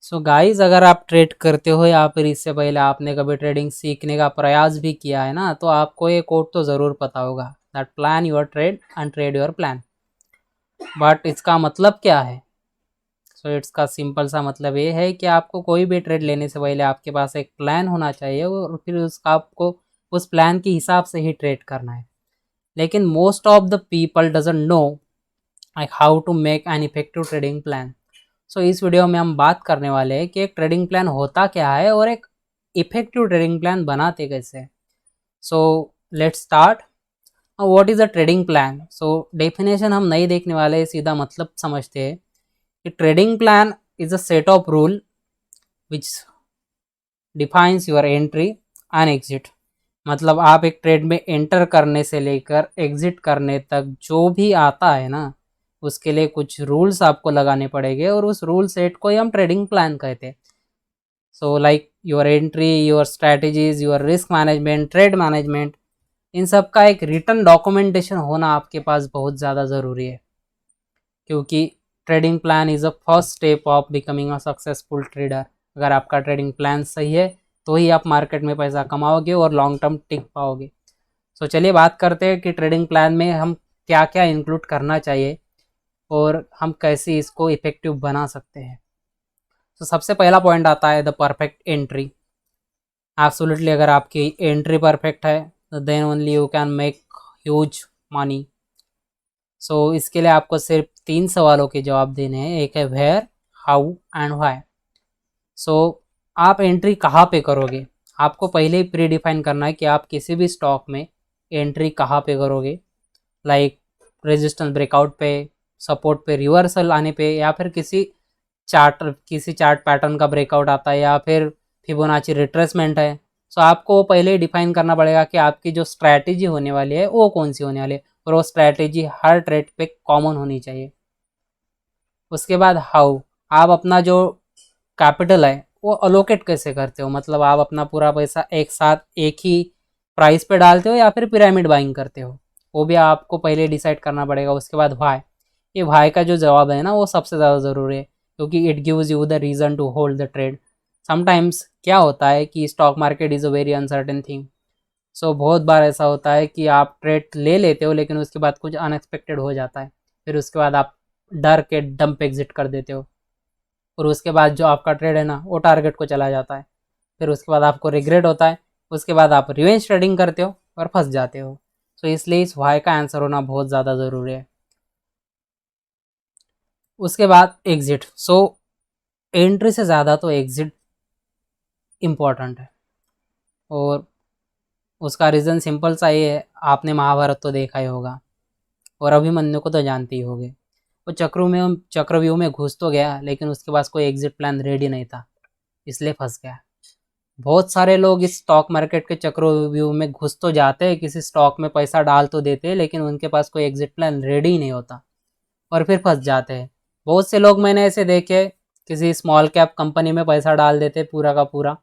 So guys, अगर आप trade करते हो या फिर इससे पहले आपने कभी ट्रेडिंग सीखने का प्रयास भी किया है ना, तो आपको ये कोड तो ज़रूर पता होगा, that plan your trade and trade your plan. But इसका मतलब क्या है? सो इसका सिंपल सा मतलब ये है कि आपको कोई भी ट्रेड लेने से पहले आपके पास एक प्लान होना चाहिए और फिर उसका आपको उस प्लान के हिसाब से ही ट्रेड करना है। लेकिन most of the people doesn't know like how to make an effective trading plan. So इस वीडियो में हम बात करने वाले हैं कि एक ट्रेडिंग प्लान होता क्या है और एक इफेक्टिव ट्रेडिंग प्लान बनाते कैसे। So let's start. What is a trading plan? So definition हम नहीं देखने वाले, सीधा मतलब समझते हैं कि trading plan is a set of rule which defines your entry and exit. मतलब आप एक ट्रेड में एंटर करने से लेकर एग्जिट करने तक जो भी आता है ना, उसके लिए कुछ रूल्स आपको लगाने पड़ेंगे और उस रूल सेट को ही हम ट्रेडिंग प्लान कहते हैं। So like your entry, your strategies, your risk management, trade management, इन सब का एक रिटर्न डॉक्यूमेंटेशन होना आपके पास बहुत ज़्यादा ज़रूरी है, क्योंकि trading plan is a first step of becoming a successful trader. अगर आपका ट्रेडिंग प्लान सही है तो ही आप मार्केट में पैसा कमाओगे और लॉन्ग टर्म टिक पाओगे। सो चलिए बात करते हैं कि ट्रेडिंग प्लान में हम क्या क्या इंक्लूड करना चाहिए और हम कैसे इसको इफेक्टिव बना सकते हैं। तो सबसे पहला पॉइंट आता है द परफेक्ट एंट्री। एब्सोल्युटली, अगर आपकी एंट्री परफेक्ट है तो then only you can make huge money. So इसके लिए आपको सिर्फ 3 सवालों के जवाब देने हैं। एक है वेयर, हाउ एंड व्हाई। सो आप एंट्री कहाँ पे करोगे? आपको पहले ही प्री डिफाइन करना है कि आप किसी भी स्टॉक में एंट्री कहाँ पे करोगे। लाइक रेजिस्टेंस ब्रेकआउट पे, सपोर्ट पे रिवर्सल आने पे, या फिर किसी चार्ट पैटर्न का ब्रेकआउट आता है, या फिर फिबोनाची रिट्रेसमेंट है। सो आपको वो पहले ही डिफाइन करना पड़ेगा कि आपकी जो स्ट्रैटेजी होने वाली है वो कौन सी होने वाली है, और वो स्ट्रैटेजी हर ट्रेड पे कॉमन होनी चाहिए। उसके बाद हाउ, आप अपना जो कैपिटल है वो अलोकेट कैसे करते हो। मतलब आप अपना पूरा पैसा एक साथ एक ही प्राइस पे डालते हो या फिर पिरामिड बाइंग करते हो, वो भी आपको पहले डिसाइड करना पड़ेगा। उसके बाद वाई, ये वाई का जो जवाब है ना वो सबसे ज़्यादा ज़रूरी है, क्योंकि it gives you the reason to hold the trade. Sometimes क्या होता है कि stock market is a very uncertain thing. So बहुत बार ऐसा होता है कि आप ट्रेड ले लेते हो लेकिन उसके बाद कुछ अनएक्सपेक्टेड हो जाता है, फिर उसके बाद आप डर के डंप एग्जिट कर देते हो, और उसके बाद जो आपका ट्रेड है ना वो टारगेट को चला जाता है। फिर उसके बाद आपको रिग्रेट होता है, उसके बाद आप रिवेंज ट्रेडिंग करते हो और फंस जाते हो। सो इसलिए इस वाई का आंसर होना बहुत ज़्यादा ज़रूरी है। उसके बाद एग्जिट। सो एंट्री से ज़्यादा तो एग्जिट इम्पॉर्टेंट है, और उसका रीज़न सिंपल सा ये है, आपने महाभारत तो देखा ही होगा और अभिमन्यु को तो जानते ही होगे। वो चक्रव्यूह में घुस तो गया लेकिन उसके पास कोई एग्जिट प्लान रेडी नहीं था, इसलिए फंस गया। बहुत सारे लोग इस स्टॉक मार्केट के चक्रव्यूह में घुस तो जाते हैं, किसी स्टॉक में पैसा डाल तो देते हैं, लेकिन उनके पास कोई एग्जिट प्लान रेडी ही नहीं होता और फिर फंस जाते हैं। बहुत से लोग मैंने ऐसे देखे, किसी स्मॉल कैप कंपनी में पैसा डाल देते पूरा का पूरा,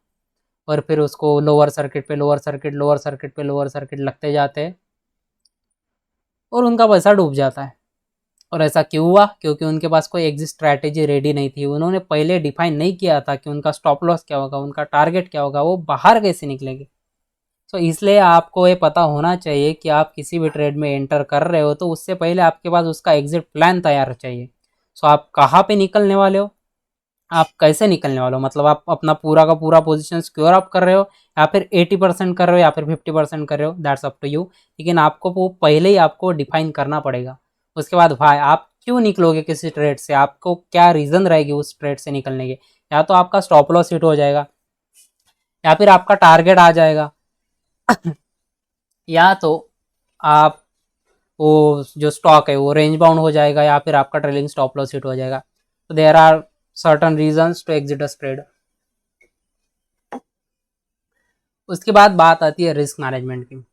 और फिर उसको लोअर सर्किट पे लोअर सर्किट, लोअर सर्किट पे लोअर सर्किट लगते जाते हैं और उनका पैसा डूब जाता है। और ऐसा क्यों हुआ? क्योंकि उनके पास कोई एग्जिट स्ट्रैटेजी रेडी नहीं थी। उन्होंने पहले डिफाइन नहीं किया था कि उनका स्टॉप लॉस क्या होगा, उनका टारगेट क्या होगा, वो बाहर कैसे निकलेंगे। तो इसलिए आपको ये पता होना चाहिए कि आप किसी भी ट्रेड में एंटर कर रहे हो तो उससे पहले आपके पास उसका एग्जिट प्लान तैयार चाहिए। सो आप कहाँ पे निकलने वाले हो, आप कैसे निकलने वाले हो। मतलब आप अपना पूरा का पूरा पोजीशन सिक्योर अप कर रहे हो, या फिर 80% कर रहे हो, या फिर 50% कर रहे हो, दैट्स अप टू यू। लेकिन आपको वो पहले ही आपको डिफाइन करना पड़ेगा। उसके बाद भाई, आप क्यों निकलोगे किसी ट्रेड से, आपको क्या रीज़न रहेगी उस ट्रेड से निकलने के। या तो आपका स्टॉप लॉस हिट हो जाएगा, या फिर आपका टारगेट आ जाएगा या तो आप वो जो स्टॉक है वो रेंज बाउंड हो जाएगा, या फिर आपका ट्रेलिंग स्टॉप लॉस हिट हो जाएगा। तो there are certain reasons to exit a trade. उसके बाद बात आती है रिस्क मैनेजमेंट की,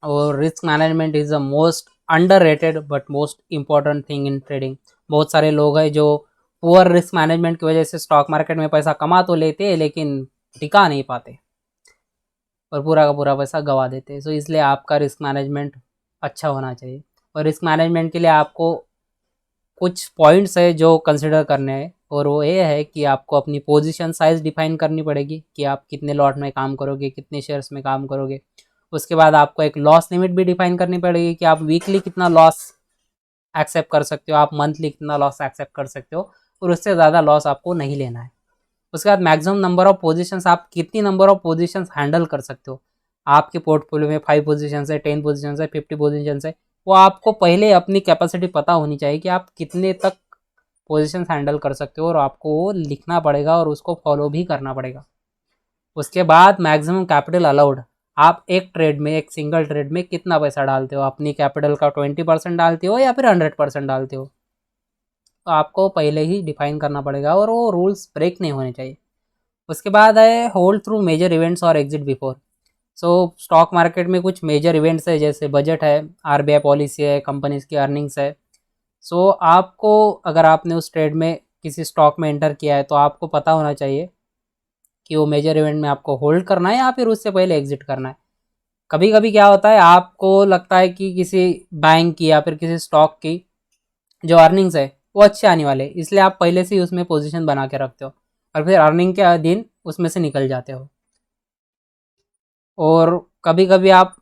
और risk management is the most underrated but most important thing in trading. बहुत सारे लोग हैं जो पुअर रिस्क मैनेजमेंट की वजह से स्टॉक मार्केट में पैसा कमा तो लेते हैं लेकिन टिका नहीं पाते और पूरा का पूरा पैसा गवा देते हैं। सो इसलिए आपका रिस्क मैनेजमेंट अच्छा होना चाहिए, और रिस्क मैनेजमेंट के लिए आपको कुछ पॉइंट्स है जो कंसिडर करने हैं। और वो ये है कि आपको अपनी पोजीशन साइज डिफाइन करनी पड़ेगी कि आप कितने लॉट में काम करोगे, कितने शेयर्स में काम करोगे। उसके बाद आपको एक लॉस लिमिट भी डिफाइन करनी पड़ेगी कि आप वीकली कितना लॉस एक्सेप्ट कर सकते हो, आप मंथली कितना लॉस एक्सेप्ट कर सकते हो, और उससे ज़्यादा लॉस आपको नहीं लेना है। उसके बाद मैक्सिमम नंबर ऑफ पोजीशंस, आप कितनी नंबर ऑफ पोजीशंस हैंडल कर सकते हो। आपके पोर्टफोलियो में 5 पोजीशंस है, 10 पोजीशंस है, 50 पोजीशंस है, वो आपको पहले अपनी कैपेसिटी पता होनी चाहिए कि आप कितने तक पोजीशंस हैंडल कर सकते हो, और आपको वो लिखना पड़ेगा और उसको फॉलो भी करना पड़ेगा। उसके बाद मैक्सिमम कैपिटल अलाउड, आप एक ट्रेड में, एक सिंगल ट्रेड में कितना पैसा डालते हो, अपनी कैपिटल का 20% डालते हो या फिर 100% डालते हो, तो आपको पहले ही डिफाइन करना पड़ेगा और वो रूल्स ब्रेक नहीं होने चाहिए। उसके बाद है होल्ड थ्रू मेजर इवेंट्स और एग्जिट बिफोर। सो स्टॉक मार्केट में कुछ मेजर इवेंट्स है, जैसे बजट है, आरबीआई पॉलिसी है, कंपनीज की अर्निंग्स है। सो आपको, अगर आपने उस ट्रेड में किसी स्टॉक में एंटर किया है, तो आपको पता होना चाहिए कि वो मेजर इवेंट में आपको होल्ड करना है या फिर उससे पहले एग्जिट करना है। कभी कभी क्या होता है, आपको लगता है कि किसी बैंक की या फिर किसी स्टॉक की जो अर्निंग्स है वो अच्छे आने वाले, इसलिए आप पहले से ही उसमें पोजीशन बना के रखते हो, और फिर अर्निंग के दिन उसमें से निकल जाते हो। और कभी कभी आप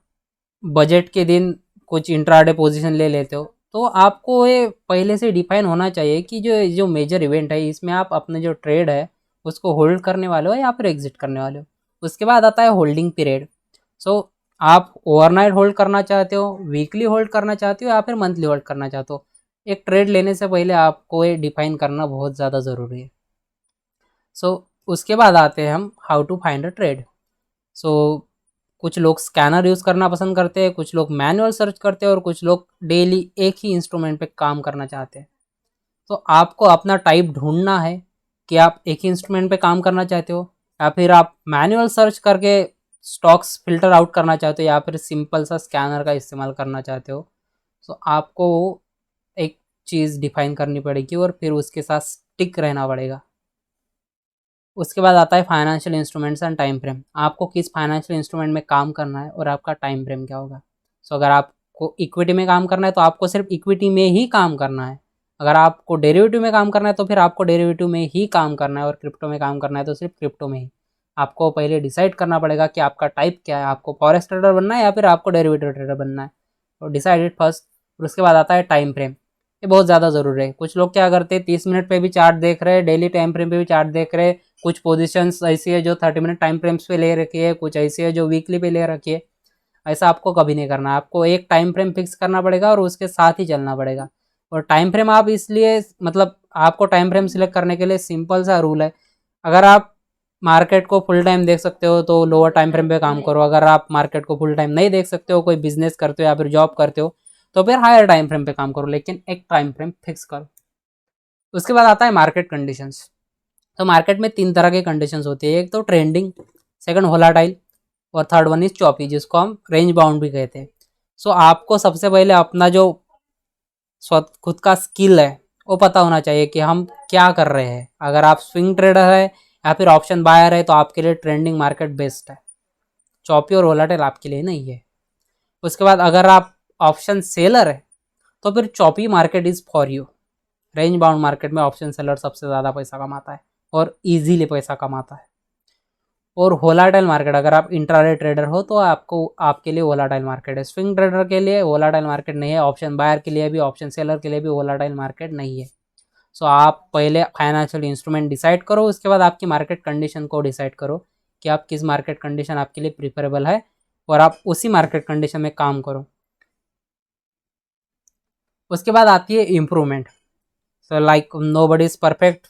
बजट के दिन कुछ इंट्राडे पोजीशन ले लेते हो। तो आपको ये पहले से डिफाइन होना चाहिए कि जो जो मेजर इवेंट है, इसमें आप अपने जो ट्रेड है उसको होल्ड करने वाले हो या फिर एग्जिट करने वाले हो। उसके बाद आता है होल्डिंग पीरियड। सो आप ओवरनाइट होल्ड करना चाहते हो, वीकली होल्ड करना चाहते हो या फिर मंथली होल्ड करना चाहते हो। एक ट्रेड लेने से पहले आपको ये डिफाइन करना बहुत ज़्यादा ज़रूरी है। सो उसके बाद आते हैं हम how to find a trade. So कुछ लोग स्कैनर यूज़ करना पसंद करते हैं, कुछ लोग मैनुअल सर्च करते हैं, और कुछ लोग डेली एक ही इंस्ट्रूमेंट पे काम करना चाहते हैं। तो आपको अपना टाइप ढूंढना है कि आप एक ही इंस्ट्रूमेंट पे काम करना चाहते हो, या फिर आप मैनुअल सर्च करके स्टॉक्स फिल्टर आउट करना चाहते हो, या फिर सिंपल सा स्कैनर का इस्तेमाल करना चाहते हो। तो आपको एक चीज़ डिफाइन करनी पड़ेगी और फिर उसके साथ स्टिक रहना पड़ेगा। उसके बाद आता है financial instruments and time frame. आपको किस फाइनेंशियल इंस्ट्रूमेंट में काम करना है और आपका टाइम फ्रेम क्या होगा। सो अगर आपको इक्विटी में काम करना है तो आपको सिर्फ इक्विटी में ही काम करना है। अगर आपको डेरिवेटिव में काम करना है तो फिर आपको डेरिवेटिव में ही काम करना है, और क्रिप्टो में काम करना है तो सिर्फ क्रिप्टो में ही। आपको पहले डिसाइड करना पड़ेगा कि आपका टाइप क्या है, आपको फॉरेक्स ट्रेडर बनना है या फिर आपको डेरिवेटिव ट्रेडर बनना है, तो डिसाइड इट फर्स्ट। और उसके बाद आता है टाइम फ्रेम। ये बहुत ज़्यादा ज़रूरी है। कुछ लोग क्या करते हैं, 30 मिनट पे भी चार्ट देख रहे हैं, डेली टाइम फ्रेम पे भी चार्ट देख रहे हैं। कुछ पोजीशंस ऐसी है जो 30 मिनट टाइम फ्रेम्स पे ले रखी है, कुछ ऐसी है जो वीकली पे ले रखी है। ऐसा आपको कभी नहीं करना है। आपको एक टाइम फ्रेम फिक्स करना पड़ेगा और उसके साथ ही चलना पड़ेगा। और टाइम फ्रेम आप इसलिए, मतलब आपको टाइम फ्रेम सिलेक्ट करने के लिए सिंपल सा रूल है। अगर आप मार्केट को फुल टाइम देख सकते हो तो लोअर टाइम फ्रेम पे काम करो। अगर आप मार्केट को फुल टाइम नहीं देख सकते हो, कोई बिजनेस करते हो या फिर जॉब करते हो, तो फिर हायर टाइम फ्रेम पे काम करो, लेकिन एक टाइम फ्रेम फिक्स करो। उसके बाद आता है मार्केट कंडीशंस। तो मार्केट में 3 तरह के कंडीशंस होती है। एक तो ट्रेंडिंग, सेकंड वोलाटाइल, और थर्ड वन इज चॉपी, जिसको हम रेंज बाउंड भी कहते हैं। सो आपको सबसे पहले अपना जो खुद का स्किल है वो पता होना चाहिए कि हम क्या कर रहे हैं। अगर आप स्विंग ट्रेडर है या फिर ऑप्शन बायर है तो आपके लिए ट्रेंडिंग मार्केट बेस्ट है, चॉपी और वोलाटाइल आपके लिए नहीं है। उसके बाद अगर आप ऑप्शन सेलर है तो फिर choppy market is for you. Range bound market में ऑप्शन सेलर सबसे ज़्यादा पैसा कमाता है और इजीली पैसा कमाता है। और वोलाटाइल मार्केट, अगर आप इंट्राडे ट्रेडर हो तो आपको, आपके लिए वोलाटाइल मार्केट है। स्विंग ट्रेडर के लिए वोलाटाइल मार्केट नहीं है, ऑप्शन बायर के लिए भी, ऑप्शन सेलर के लिए भी वोलाटाइल मार्केट नहीं है। सो आप पहले फाइनेंशियल इंस्ट्रूमेंट डिसाइड करो, उसके बाद आपकी मार्केट कंडीशन को डिसाइड करो कि आप किस मार्केट कंडीशन आपके लिए प्रिफरेबल है, और आप उसी मार्केट कंडीशन में काम करो। उसके बाद आती है improvement. So like nobody is perfect,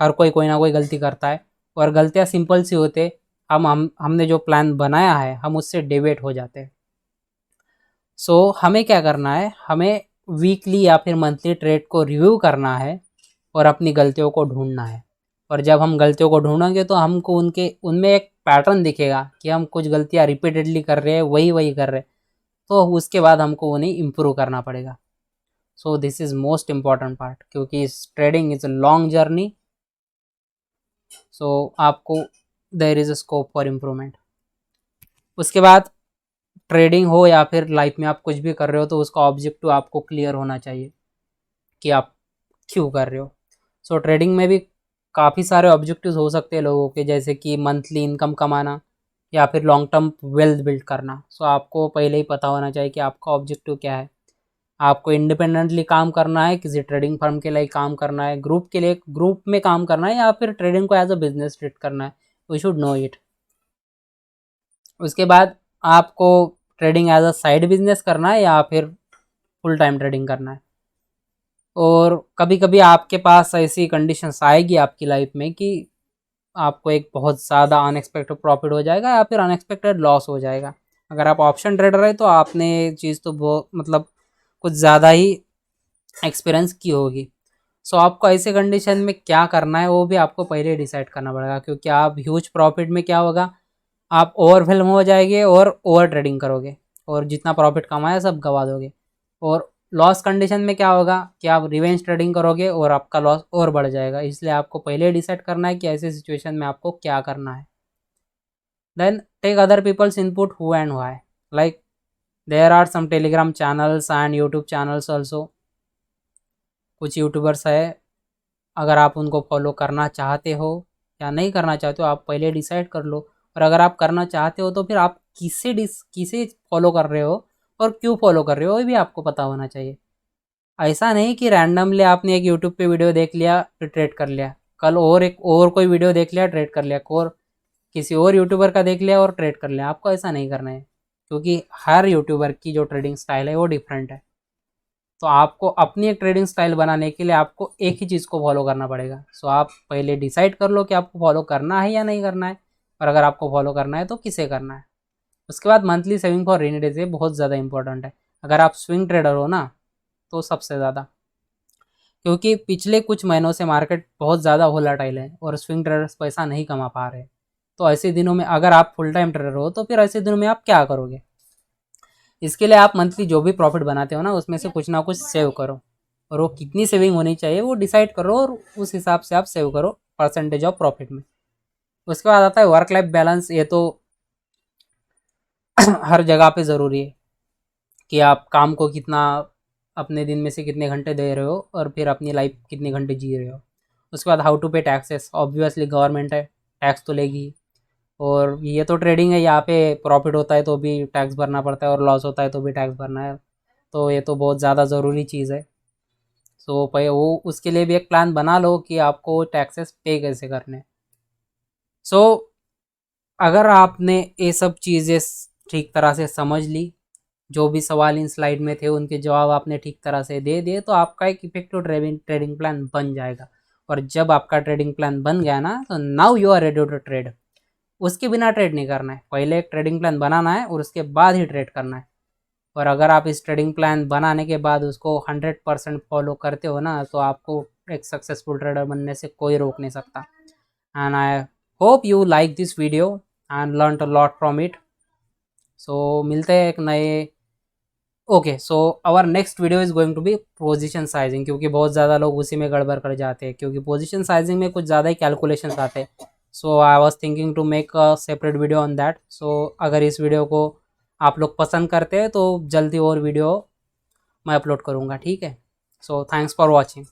हर कोई ना कोई गलती करता है, और गलतियाँ सिंपल सी होते, हमने जो प्लान बनाया है हम उससे डेविएट हो जाते हैं। सो हमें क्या करना है, हमें वीकली या फिर मंथली ट्रेड को रिव्यू करना है और अपनी गलतियों को ढूंढना है। और जब हम गलतियों को ढूंढेंगे तो हमको उनमें एक पैटर्न दिखेगा कि हम कुछ गलतियाँ रिपीटेडली कर रहे हैं, वही कर रहे हैं, तो उसके बाद हमको उन्हें इम्प्रूव करना पड़ेगा। So this is most important part, क्योंकि trading is a long journey. So आपको there is a scope for improvement. उसके बाद ट्रेडिंग हो या फिर लाइफ में आप कुछ भी कर रहे हो तो उसका ऑब्जेक्टिव आपको क्लियर होना चाहिए कि आप क्यों कर रहे हो। सो ट्रेडिंग में भी काफ़ी सारे ऑब्जेक्टिव्स हो सकते हैं लोगों के, जैसे कि मंथली इनकम कमाना या फिर लॉन्ग टर्म वेल्थ बिल्ड करना। सो आपको पहले ही पता होना चाहिए कि आपका ऑब्जेक्टिव क्या है। आपको इंडिपेंडेंटली काम करना है, किसी ट्रेडिंग फर्म के लिए काम करना है, ग्रुप के लिए ग्रुप में काम करना है, या फिर ट्रेडिंग को एज अ बिजनेस ट्रीट करना है। We should know it. उसके बाद आपको trading as a side business करना है या फिर फुल टाइम ट्रेडिंग करना है। और कभी कभी आपके पास ऐसी कंडीशंस आएगी आपकी लाइफ में कि आपको एक बहुत ज़्यादा अनएक्सपेक्टेड प्रॉफिट हो जाएगा या फिर अनएक्सपेक्टेड लॉस हो जाएगा। अगर आप ऑप्शन ट्रेडर है तो आपने ये चीज़ तो बहुत मतलब कुछ ज़्यादा ही एक्सपीरियंस की होगी। सो आपको ऐसे कंडीशन में क्या करना है वो भी आपको पहले डिसाइड करना पड़ेगा, क्योंकि आप ह्यूज प्रॉफिट में क्या होगा, आप ओवरवेल्म हो जाएंगे और ओवर ट्रेडिंग करोगे और जितना प्रॉफिट कमाया सब गवा दोगे। और लॉस कंडीशन में क्या होगा कि आप रिवेंज ट्रेडिंग करोगे और आपका लॉस और बढ़ जाएगा। इसलिए आपको पहले डिसाइड करना है कि ऐसे सिचुएशन में आपको क्या करना है। Then take other people's input who and why, like there are some Telegram channels and YouTube channels also. कुछ यूट्यूबर्स है, अगर आप उनको फॉलो करना चाहते हो या नहीं करना चाहते हो आप पहले डिसाइड कर लो। और अगर आप करना चाहते हो तो फिर आप किसे फॉलो कर रहे हो और क्यों फॉलो कर रहे हो ये भी आपको पता होना चाहिए। ऐसा नहीं कि रैंडमली आपने एक यूट्यूब पे वीडियो देख लिया फिर ट्रेड कर लिया, कल और एक और कोई वीडियो देख लिया ट्रेड कर लिया, और किसी और यूट्यूबर का देख लिया और ट्रेड कर लिया। आपको ऐसा नहीं करना है, क्योंकि हर यूट्यूबर की जो ट्रेडिंग स्टाइल है वो डिफरेंट है। तो आपको अपनी एक ट्रेडिंग स्टाइल बनाने के लिए आपको एक ही चीज़ को फॉलो करना पड़ेगा। सो आप पहले डिसाइड कर लो कि आपको फॉलो करना है या नहीं करना है, और अगर आपको फॉलो करना है तो किसे करना है। उसके बाद monthly saving for rainy days ये बहुत ज़्यादा इंपॉर्टेंट है। अगर आप स्विंग ट्रेडर हो ना तो सबसे ज़्यादा, क्योंकि पिछले कुछ महीनों से मार्केट बहुत ज़्यादा वोलेटाइल है और स्विंग ट्रेडर्स पैसा नहीं कमा पा रहे। तो ऐसे दिनों में अगर आप फुल टाइम ट्रेडर हो तो फिर ऐसे दिनों में आप क्या करोगे। इसके लिए आप मंथली जो भी प्रॉफिट बनाते हो ना उसमें से कुछ ना कुछ सेव करो, और वो कितनी सेविंग होनी चाहिए वो डिसाइड करो और उस हिसाब से आप सेव करो परसेंटेज ऑफ प्रॉफिट में। उसके बाद आता है वर्क लाइफ बैलेंस। ये तो हर जगह पे ज़रूरी है कि आप काम को कितना, अपने दिन में से कितने घंटे दे रहे हो और फिर अपनी लाइफ कितने घंटे जी रहे हो। उसके बाद हाउ टू पे टैक्सेस, ऑब्वियसली गवर्नमेंट है टैक्स तो लेगी। और ये तो ट्रेडिंग है, यहाँ पे प्रॉफिट होता है तो भी टैक्स भरना पड़ता है और लॉस होता है तो भी टैक्स भरना है। तो ये तो बहुत ज़्यादा ज़रूरी चीज़ है। सो वो उसके लिए भी एक प्लान बना लो कि आपको टैक्सेस पे कैसे करने। सो अगर आपने ये सब चीज़ें ठीक तरह से समझ ली, जो भी सवाल इन स्लाइड में थे उनके जवाब आपने ठीक तरह से दे दिए, तो आपका एक इफेक्टिव ट्रेडिंग प्लान बन जाएगा। और जब आपका ट्रेडिंग प्लान बन गया ना तो now you are ready to trade. उसके बिना ट्रेड नहीं करना है, पहले एक ट्रेडिंग प्लान बनाना है और उसके बाद ही ट्रेड करना है। और अगर आप इस ट्रेडिंग प्लान बनाने के बाद उसको 100% फॉलो करते हो ना तो आपको एक सक्सेसफुल ट्रेडर बनने से कोई रोक नहीं सकता। And I hope you like this video and learn a lot from it. So मिलते हैं एक नए। Okay, so our next video is going to be position sizing, क्योंकि बहुत ज़्यादा लोग उसी में गड़बड़ कर जाते हैं, क्योंकि पोजीशन साइजिंग में कुछ ज़्यादा ही कैलकुलेशंस आते हैं। So I was thinking to make a separate video on that. So अगर इस वीडियो को आप लोग पसंद करते हैं तो जल्दी और वीडियो मैं अपलोड करूँगा, ठीक है। So thanks for watching.